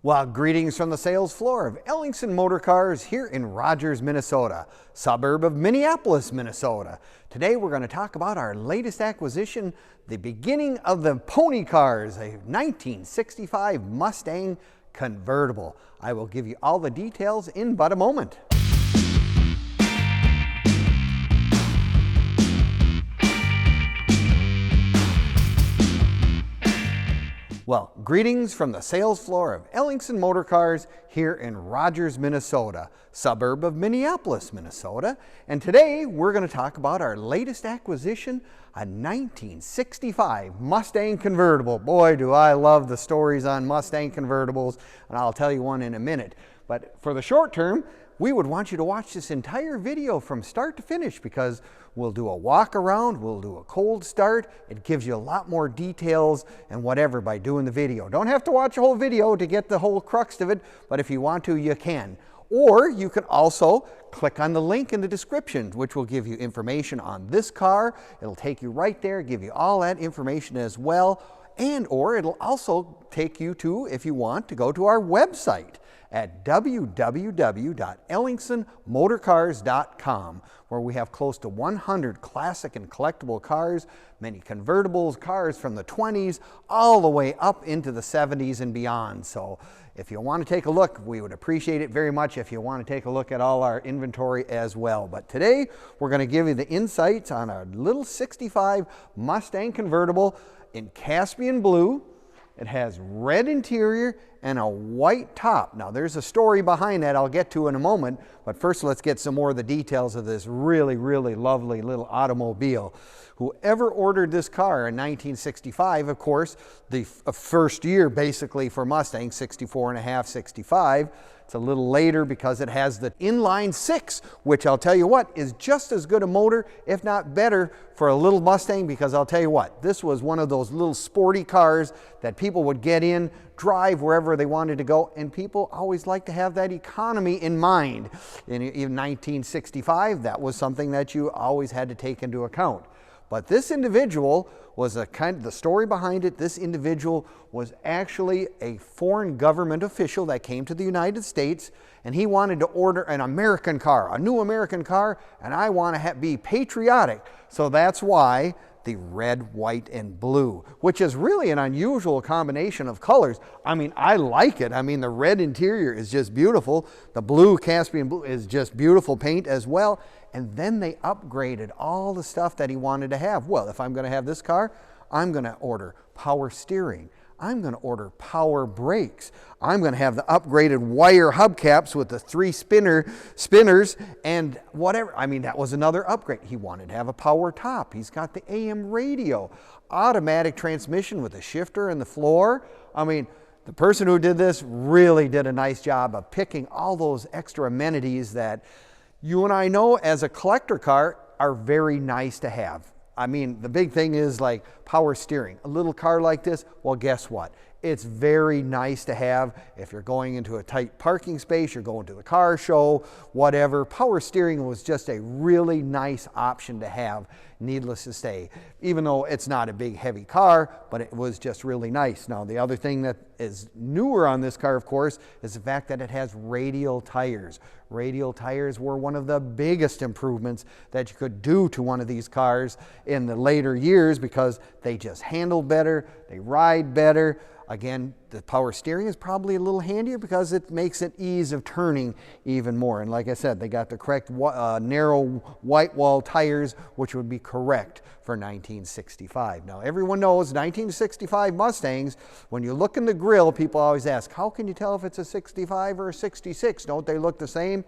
Well, greetings from the sales floor of Ellingson Motorcars here in Rogers, Minnesota, suburb of Minneapolis, Minnesota. Today we're going to talk about our latest acquisition, the beginning of the pony cars, a 1965 Mustang Convertible. I will give you all the details in but a moment. Well, greetings from the sales floor of Ellingson Motorcars here in Rogers, Minnesota, suburb of Minneapolis, Minnesota. And today we're going to talk about our latest acquisition, a 1965 Mustang Convertible. Boy, do I love the stories on Mustang convertibles, and I'll tell you one in a minute. But for the short term, we would want you to watch this entire video from start to finish because we'll do a walk around, we'll do a cold start. It gives you a lot more details and whatever by doing the video. Don't have to watch the whole video to get the whole crux of it, but if you want to, you can. Or you can also click on the link in the description, which will give you information on this car. It'll take you right there, give you all that information as well. And or it'll also take you to, if you want, to go to our website at www.ellingsonmotorcars.com, where we have close to 100 classic and collectible cars, many convertibles, cars from the 20s, all the way up into the 70s and beyond. So if you want to take a look, we would appreciate it very much if you want to take a look at all our inventory as well. But today, we're going to give you the insights on our little 65 Mustang Convertible in Caspian Blue. It has red interior and a white top. Now there's a story behind that I'll get to in a moment, but first let's get some more of the details of this really, really lovely little automobile. Whoever ordered this car in 1965, of course, the first year basically for Mustang, 64 and a half, 65. It's a little later because it has the Inline 6, which I'll tell you what, is just as good a motor, if not better, for a little Mustang, because I'll tell you what, this was one of those little sporty cars that people would get in, drive wherever they wanted to go, and people always like to have that economy in mind. In 1965, that was something that you always had to take into account. But this individual was the story behind it, this individual was actually a foreign government official that came to the United States, and he wanted to order an American car, a new American car, and I want to be patriotic. So that's why the red, white, and blue, which is really an unusual combination of colors. I mean, I like it. I mean, the red interior is just beautiful. The blue, Caspian Blue, is just beautiful paint as well. And then they upgraded all the stuff that he wanted to have. Well, if I'm going to have this car, I'm going to order power steering. I'm going to order power brakes. I'm going to have the upgraded wire hubcaps with the 3 spinners and whatever. I mean, that was another upgrade. He wanted to have a power top. He's got the AM radio, automatic transmission with the shifter and the floor. I mean, the person who did this really did a nice job of picking all those extra amenities that you and I know as a collector car are very nice to have. I mean, the big thing is like power steering. A little car like this, well, guess what? It's very nice to have if you're going into a tight parking space, you're going to the car show, whatever. Power steering was just a really nice option to have, needless to say. Even though it's not a big, heavy car, but it was just really nice. Now, the other thing that is newer on this car, of course, is the fact that it has radial tires. Radial tires were one of the biggest improvements that you could do to one of these cars in the later years because they just handle better, they ride better. Again, the power steering is probably a little handier because it makes it ease of turning even more. And like I said, they got the correct narrow white wall tires, which would be correct for 1965. Now, everyone knows 1965 Mustangs, when you look in the grill, people always ask, how can you tell if it's a 65 or a 66? Don't they look the same?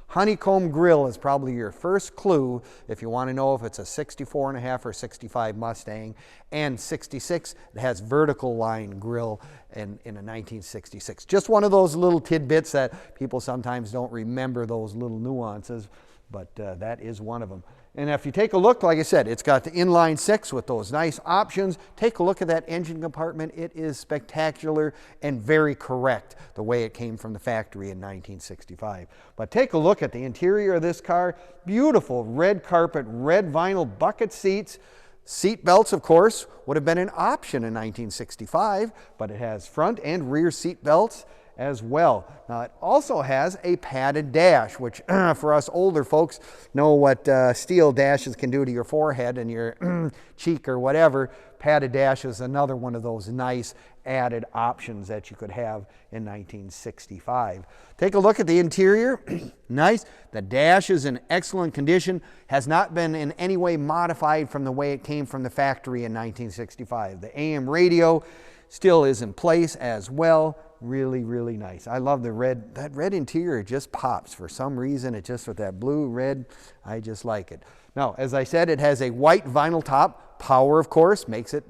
Honeycomb grill is probably your first clue if you want to know if it's a 64 and a half or 65 Mustang. And 66, it has vertical line grill in a 1966. Just one of those little tidbits that people sometimes don't remember, those little nuances, but that is one of them. And if you take a look, like I said, it's got the inline 6 with those nice options. Take a look at that engine compartment. It is spectacular and very correct the way it came from the factory in 1965. But take a look at the interior of this car. Beautiful red carpet, red vinyl bucket seats. Seat belts, of course, would have been an option in 1965, but it has front and rear seat belts. as well. Now it also has a padded dash, which for us older folks know what steel dashes can do to your forehead and your cheek or whatever. Padded dash is another one of those nice added options that you could have in 1965. Take a look at the interior. Nice. The dash is in excellent condition, has not been in any way modified from the way it came from the factory in 1965. The AM radio still is in place as well. Really, really nice. I love the red. That red interior just pops for some reason. It just, with that blue, red, I just like it. Now, as I said, it has a white vinyl top. Power, of course, makes it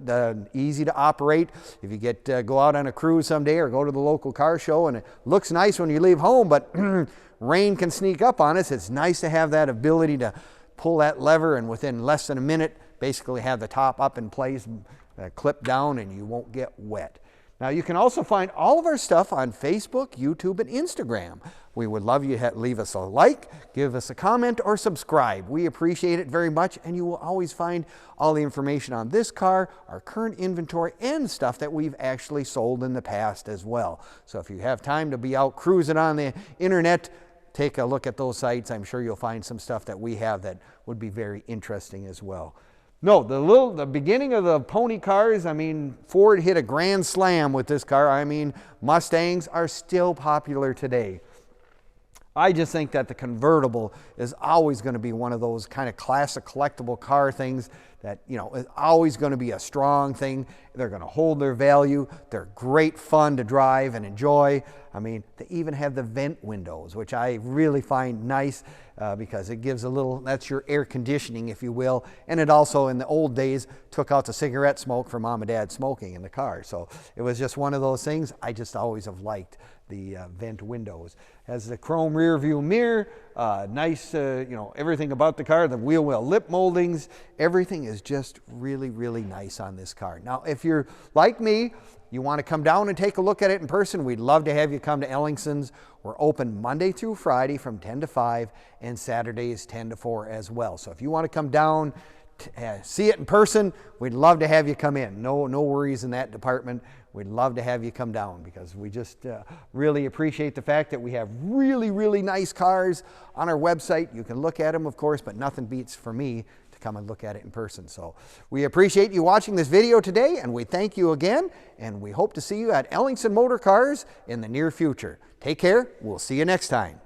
easy to operate. If you go out on a cruise someday or go to the local car show, and it looks nice when you leave home, but rain can sneak up on us, it's nice to have that ability to pull that lever and within less than a minute basically have the top up in place, clip down, and you won't get wet. Now, you can also find all of our stuff on Facebook, YouTube, and Instagram. We would love you to leave us a like, give us a comment, or subscribe. We appreciate it very much, and you will always find all the information on this car, our current inventory, and stuff that we've actually sold in the past as well. So if you have time to be out cruising on the internet, take a look at those sites. I'm sure you'll find some stuff that we have that would be very interesting as well. No, the beginning of the pony cars, I mean, Ford hit a grand slam with this car. I mean, Mustangs are still popular today. I just think that the convertible is always going to be one of those kind of classic collectible car things that, you know, is always going to be a strong thing. They're going to hold their value. They're great fun to drive and enjoy. I mean, they even have the vent windows, which I really find nice because it gives a little, that's your air conditioning, if you will. And it also, in the old days, took out the cigarette smoke for mom and dad smoking in the car. So it was just one of those things I just always have liked. The vent windows. Has the chrome rear view mirror, nice, you know, everything about the car, the wheel well lip moldings, everything is just really, really nice on this car. Now, if you're like me, you want to come down and take a look at it in person, we'd love to have you come to Ellingson's. We're open Monday through Friday from 10 to 5 and Saturdays 10 to 4 as well. So if you want to come down, see it in person, we'd love to have you come in. No worries in that department. We'd love to have you come down because we just really appreciate the fact that we have really, really nice cars on our website. You can look at them, of course, but nothing beats for me to come and look at it in person. So we appreciate you watching this video today, and we thank you again, and we hope to see you at Ellingson Motorcars in the near future. Take care. We'll see you next time.